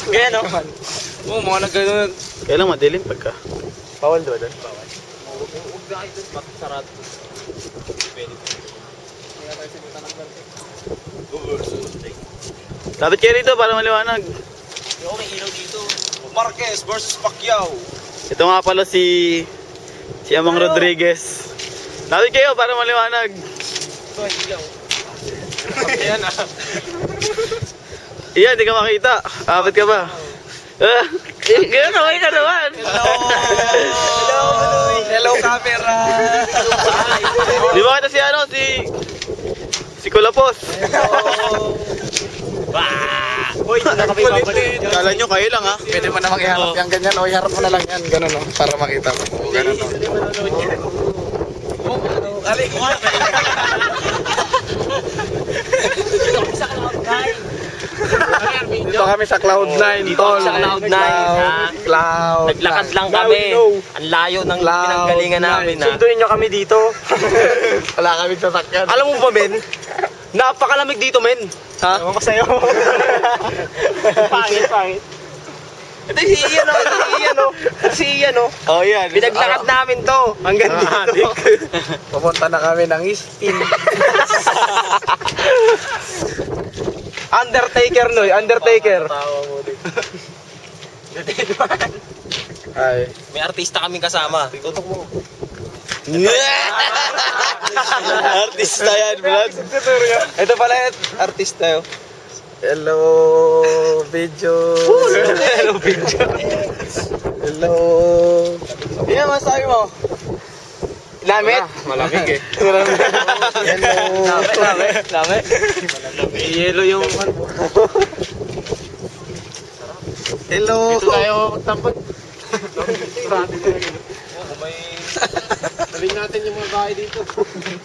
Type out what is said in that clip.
Ganyan, no? Oo, mga nagkano. Kailang madilim pagka. Bawal doon. Bawal. Huwag na kayo doon, sarado. Pwede. Lapit kayo rito para maliwanag. Yung may ilaw dito. Marquez versus Pacquiao. Ito nga pala si Amang Rodriguez. Lapit kayo para maliwanag. Ito ay ilaw. Ayan ah. Iyan, di ka makita. Kapit ka ba? Ganyan, okay ka naman. Hello! Hello, camera! Di ba kita si ano, si Kulapos? Hoy, ito na kami babalik. Kala nyo kayo lang ha? Pwede mo namang iharap yan ganyan. O, iharap mo na lang yan. Ganun, no? Para makita mo. O, ganun, no? Alik! Dito kami sa Cloud9, Dito kami sa Cloud9, ha? Cloud9. Naglakad lang kami. Ang layo ng pinanggalingan namin, ha? Sunduin nyo kami dito. Wala kami sasakyan. Alam mo ba, men? Napakalamig dito, men. Ha? Ewan ko sa'yo. Pangit. Ito si Ian, no? Ito si Ian, no? Si Ian, no? Oh yan. Pinaglakad namin to. Hanggang dito. Pupunta na kami ng Eastin. Undertaker, no? Undertaker. Ay. May artista kaming kasama. Tutok mo. Artista yan, Brad. Ito pala, artista yun. Hello, video. Hello, video. Hello. Yan, masabi mo. Lamit? Malamig eh. Hello. Lamit. Yelo yung Hello. Dito tayo magtampot. May... Sabihin natin yung mga bahay dito.